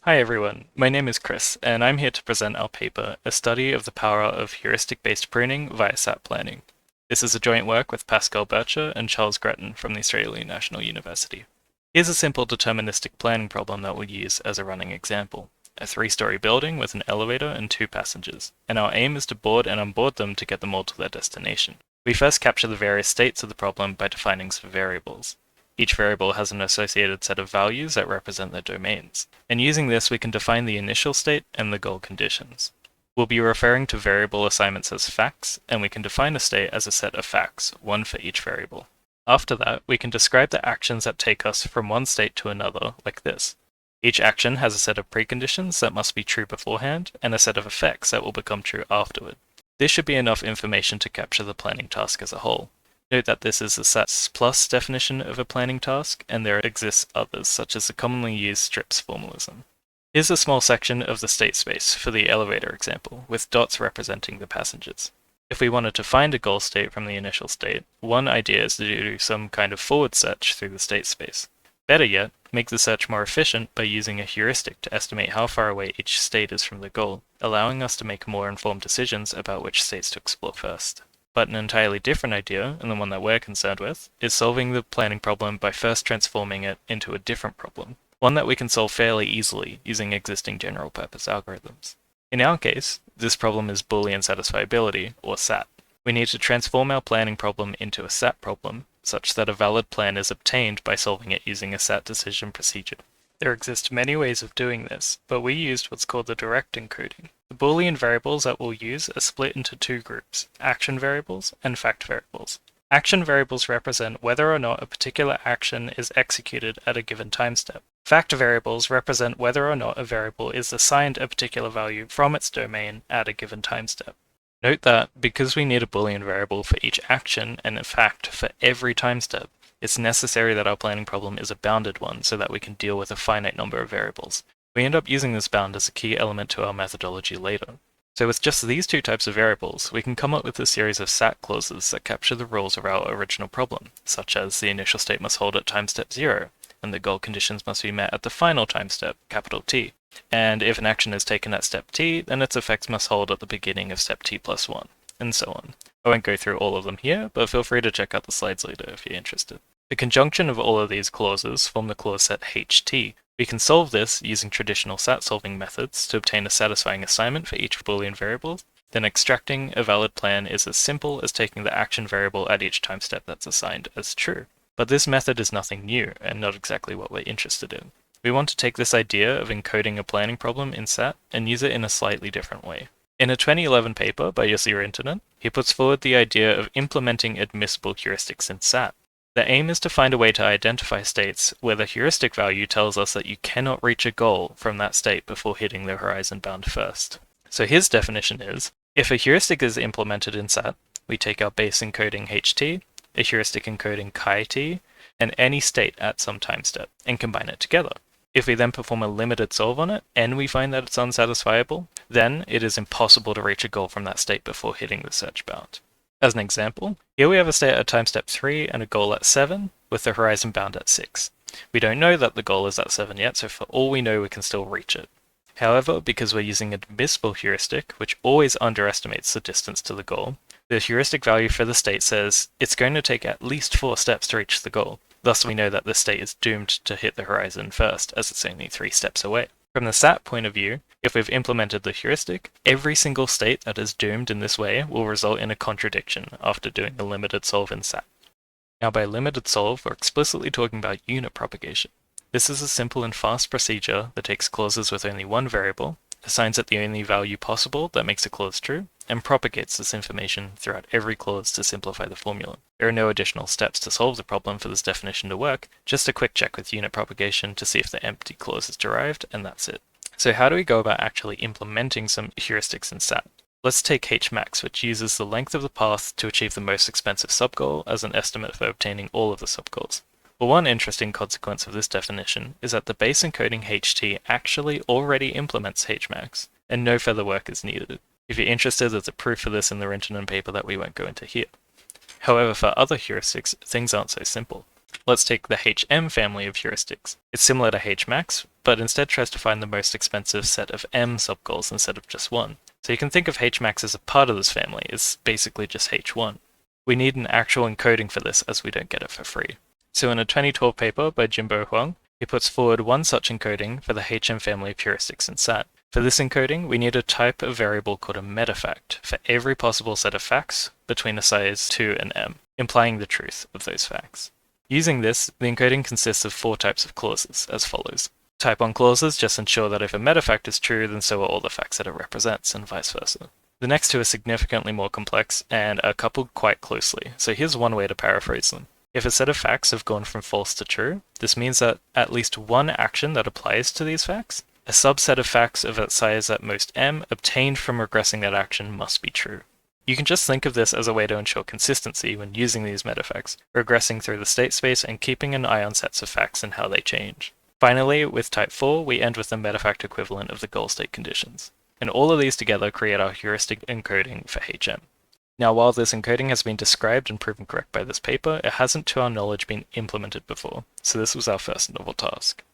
Hi everyone, my name is Chris, and I'm here to present our paper, A Study of the Power of Heuristic-based Pruning via SAT Planning. This is a joint work with Pascal Bercher and Charles Gretton from the Australian National University. Here's a simple deterministic planning problem that we'll use as a running example. A 3-story building with an elevator and 2 passengers, and our aim is to board and onboard them to get them all to their destination. We first capture the various states of the problem by defining some variables. Each variable has an associated set of values that represent their domains, and using this we can define the initial state and the goal conditions. We'll be referring to variable assignments as facts, and we can define a state as a set of facts, one for each variable. After that, we can describe the actions that take us from one state to another, like this. Each action has a set of preconditions that must be true beforehand, and a set of effects that will become true afterward. This should be enough information to capture the planning task as a whole. Note that this is the SATs plus definition of a planning task, and there exists others, such as the commonly used strips formalism. Here's a small section of the state space for the elevator example, with dots representing the passengers. If we wanted to find a goal state from the initial state, one idea is to do some kind of forward search through the state space. Better yet, make the search more efficient by using a heuristic to estimate how far away each state is from the goal, allowing us to make more informed decisions about which states to explore first. But an entirely different idea, and the one that we're concerned with, is solving the planning problem by first transforming it into a different problem, one that we can solve fairly easily using existing general-purpose algorithms. In our case, this problem is Boolean satisfiability, or SAT. We need to transform our planning problem into a SAT problem, such that a valid plan is obtained by solving it using a SAT decision procedure. There exist many ways of doing this, but we used what's called the direct encoding. The Boolean variables that we'll use are split into 2 groups, action variables and fact variables. Action variables represent whether or not a particular action is executed at a given time step. Fact variables represent whether or not a variable is assigned a particular value from its domain at a given time step. Note that, because we need a Boolean variable for each action and a fact for every time step, it's necessary that our planning problem is a bounded one so that we can deal with a finite number of variables. We end up using this bound as a key element to our methodology later. So with just these 2 types of variables, we can come up with a series of SAT clauses that capture the rules of our original problem, such as the initial state must hold at time step 0, and the goal conditions must be met at the final time step, capital T. And if an action is taken at step T, then its effects must hold at the beginning of step T plus 1, and so on. I won't go through all of them here, but feel free to check out the slides later if you're interested. The conjunction of all of these clauses form the clause set HT. We can solve this using traditional SAT solving methods to obtain a satisfying assignment for each Boolean variable. Then extracting a valid plan is as simple as taking the action variable at each time step that's assigned as true. But this method is nothing new, and not exactly what we're interested in. We want to take this idea of encoding a planning problem in SAT and use it in a slightly different way. In a 2011 paper by Yossi Rintanen, he puts forward the idea of implementing admissible heuristics in SAT. The aim is to find a way to identify states where the heuristic value tells us that you cannot reach a goal from that state before hitting the horizon bound first. So his definition is, if a heuristic is implemented in SAT, we take our base encoding HT, a heuristic encoding chi-t, and any state at some time step, and combine it together. If we then perform a limited solve on it, and we find that it's unsatisfiable, then it is impossible to reach a goal from that state before hitting the search bound. As an example, here we have a state at time step 3 and a goal at 7, with the horizon bound at 6. We don't know that the goal is at 7 yet, so for all we know we can still reach it. However, because we're using an admissible heuristic, which always underestimates the distance to the goal, the heuristic value for the state says it's going to take at least 4 steps to reach the goal. Thus we know that this state is doomed to hit the horizon first, as it's only 3 steps away. From the SAT point of view, if we've implemented the heuristic, every single state that is doomed in this way will result in a contradiction after doing a limited solve in SAT. Now by limited solve, we're explicitly talking about unit propagation. This is a simple and fast procedure that takes clauses with only one variable, assigns it the only value possible that makes a clause true, and propagates this information throughout every clause to simplify the formula. There are no additional steps to solve the problem for this definition to work, just a quick check with unit propagation to see if the empty clause is derived, and that's it. So how do we go about actually implementing some heuristics in SAT? Let's take Hmax, which uses the length of the path to achieve the most expensive subgoal as an estimate for obtaining all of the subgoals. Well, one interesting consequence of this definition is that the base encoding HT actually already implements Hmax, and no further work is needed. If you're interested, there's a proof for this in the Rintanen paper that we won't go into here. However, for other heuristics, things aren't so simple. Let's take the HM family of heuristics. It's similar to Hmax, but instead tries to find the most expensive set of M subgoals instead of just one. So you can think of Hmax as a part of this family, it's basically just H1. We need an actual encoding for this as we don't get it for free. So in a 2012 paper by Jimbo Huang, he puts forward one such encoding for the HM family of heuristics in SAT. For this encoding, we need a type of variable called a metafact for every possible set of facts between a size 2 and M, implying the truth of those facts. Using this, the encoding consists of 4 types of clauses, as follows. Type 1 clauses just ensure that if a metafact is true, then so are all the facts that it represents, and vice versa. The next two are significantly more complex and are coupled quite closely, so here's one way to paraphrase them. If a set of facts have gone from false to true, this means that at least one action that applies to these facts, a subset of facts of a size at most M obtained from regressing that action must be true. You can just think of this as a way to ensure consistency when using these metafacts, regressing through the state space and keeping an eye on sets of facts and how they change. Finally, with type 4, we end with the metafact equivalent of the goal state conditions. And all of these together create our heuristic encoding for HM. Now, while this encoding has been described and proven correct by this paper, it hasn't to our knowledge been implemented before, so this was our first novel task.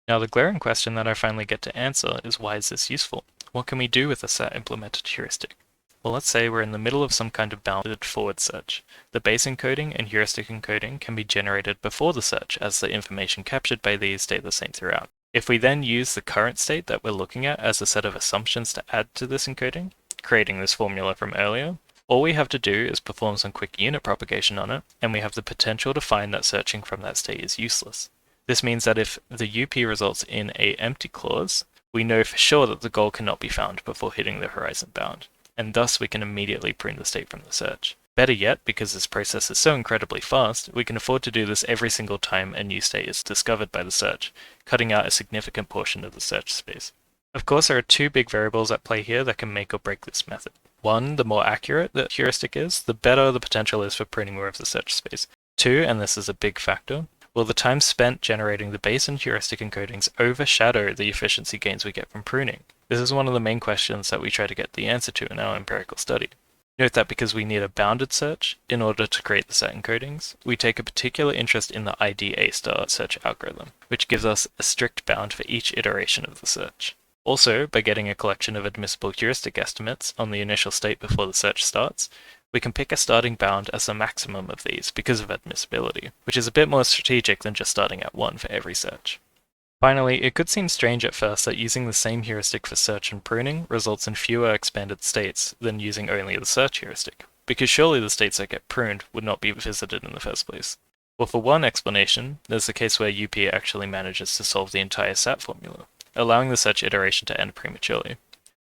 Now, the glaring question that I finally get to answer is, why is this useful? What can we do with a SAT implemented heuristic? Well, let's say we're in the middle of some kind of bounded forward search. The base encoding and heuristic encoding can be generated before the search, as the information captured by these stay the same throughout. If we then use the current state that we're looking at as a set of assumptions to add to this encoding, creating this formula from earlier, all we have to do is perform some quick unit propagation on it, and we have the potential to find that searching from that state is useless. This means that if the UP results in a empty clause, we know for sure that the goal cannot be found before hitting the horizon bound, and thus we can immediately prune the state from the search. Better yet, because this process is so incredibly fast, we can afford to do this every single time a new state is discovered by the search, cutting out a significant portion of the search space. Of course, there are 2 big variables at play here that can make or break this method. One, the more accurate the heuristic is, the better the potential is for pruning more of the search space. 2, and this is a big factor, will the time spent generating the base and heuristic encodings overshadow the efficiency gains we get from pruning? This is one of the main questions that we try to get the answer to in our empirical study. Note that because we need a bounded search in order to create the set encodings, we take a particular interest in the IDA star search algorithm, which gives us a strict bound for each iteration of the search. Also, by getting a collection of admissible heuristic estimates on the initial state before the search starts, we can pick a starting bound as the maximum of these because of admissibility, which is a bit more strategic than just starting at 1 for every search. Finally, it could seem strange at first that using the same heuristic for search and pruning results in fewer expanded states than using only the search heuristic, because surely the states that get pruned would not be visited in the first place. Well, for one explanation, there's the case where UP actually manages to solve the entire SAT formula, allowing the search iteration to end prematurely.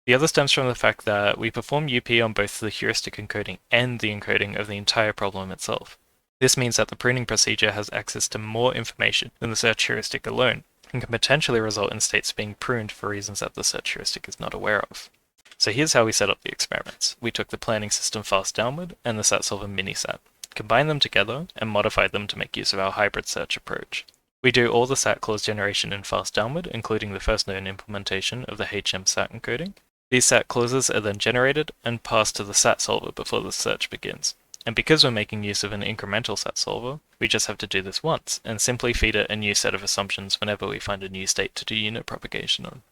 The other stems from the fact that we perform UP on both the heuristic encoding and the encoding of the entire problem itself. This means that the pruning procedure has access to more information than the search heuristic alone, and can potentially result in states being pruned for reasons that the search heuristic is not aware of. So here's how we set up the experiments. We took the planning system fast downward and the SAT solver mini-SAT, combined them together, and modified them to make use of our hybrid search approach. We do all the SAT clause generation in fast downward, including the first known implementation of the HM SAT encoding. These SAT clauses are then generated and passed to the SAT solver before the search begins. And because we're making use of an incremental SAT solver, we just have to do this once, and simply feed it a new set of assumptions whenever we find a new state to do unit propagation on.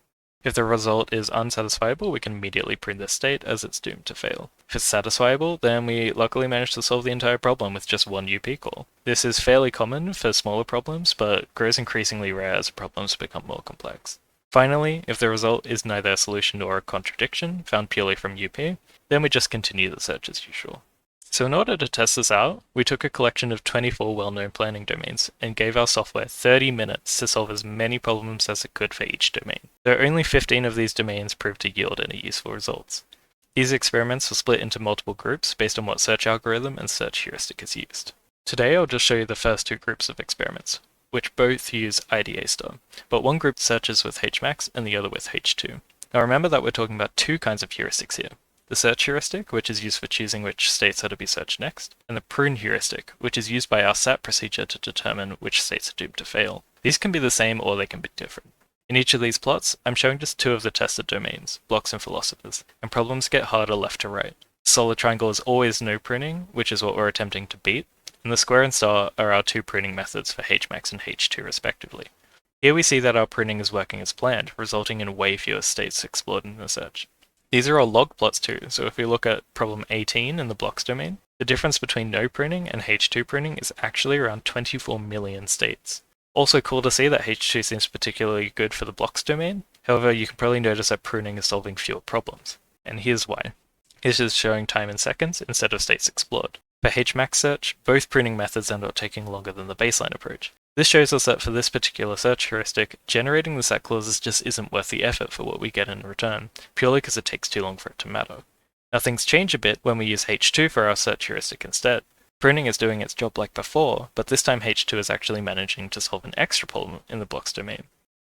If the result is unsatisfiable, we can immediately prune this state as it's doomed to fail. If it's satisfiable, then we luckily manage to solve the entire problem with just one UP call. This is fairly common for smaller problems, but grows increasingly rare as problems become more complex. Finally, if the result is neither a solution nor a contradiction, found purely from UP, then we just continue the search as usual. So in order to test this out, we took a collection of 24 well-known planning domains and gave our software 30 minutes to solve as many problems as it could for each domain. There are only 15 of these domains proved to yield any useful results. These experiments were split into multiple groups based on what search algorithm and search heuristic is used. Today I'll just show you the first 2 groups of experiments, which both use IDA star, but one group searches with Hmax and the other with H2. Now remember that we're talking about 2 kinds of heuristics here. The search heuristic, which is used for choosing which states are to be searched next, and the prune heuristic, which is used by our SAT procedure to determine which states are doomed to fail. These can be the same or they can be different. In each of these plots, I'm showing just 2 of the tested domains, blocks and philosophers, and problems get harder left to right. Solid triangle is always no pruning, which is what we're attempting to beat, and the square and star are our two pruning methods for Hmax and H2 respectively. Here we see that our pruning is working as planned, resulting in way fewer states explored in the search. These are all log plots too, so if we look at problem 18 in the blocks domain, the difference between no pruning and H2 pruning is actually around 24 million states. Also cool to see that H2 seems particularly good for the blocks domain, however you can probably notice that pruning is solving fewer problems. And here's why. This is showing time in seconds instead of states explored. For Hmax search, both pruning methods end up taking longer than the baseline approach. This shows us that for this particular search heuristic, generating the set clauses just isn't worth the effort for what we get in return, purely because it takes too long for it to matter. Now things change a bit when we use H2 for our search heuristic instead. Pruning is doing its job like before, but this time H2 is actually managing to solve an extra problem in the blocks domain.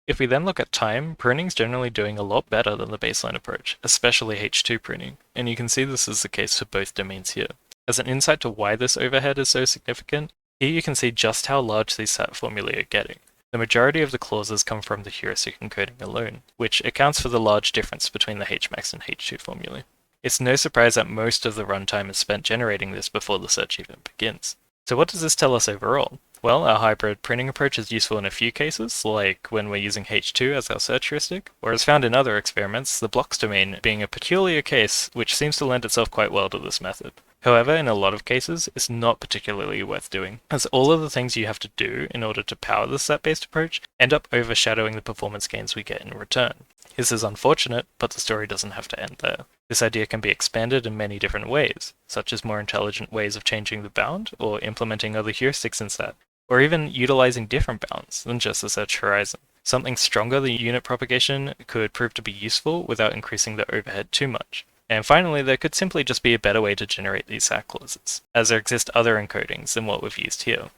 If we then look at time, pruning's generally doing a lot better than the baseline approach, especially H2 pruning, and you can see this is the case for both domains here. As an insight to why this overhead is so significant, here you can see just how large these SAT formulae are getting. The majority of the clauses come from the heuristic encoding alone, which accounts for the large difference between the Hmax and H2 formulae. It's no surprise that most of the runtime is spent generating this before the search even begins. So what does this tell us overall? Well, our hybrid pruning approach is useful in a few cases, like when we're using H2 as our search heuristic, or as found in other experiments, the blocks domain being a peculiar case which seems to lend itself quite well to this method. However, in a lot of cases, it's not particularly worth doing, as all of the things you have to do in order to power the set-based approach end up overshadowing the performance gains we get in return. This is unfortunate, but the story doesn't have to end there. This idea can be expanded in many different ways, such as more intelligent ways of changing the bound, or implementing other heuristics instead, or even utilizing different bounds than just the search horizon. Something stronger than unit propagation could prove to be useful without increasing the overhead too much. And finally, there could simply just be a better way to generate these SAT clauses, as there exist other encodings than what we've used here.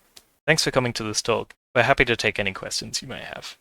Thanks for coming to this talk. We're happy to take any questions you may have.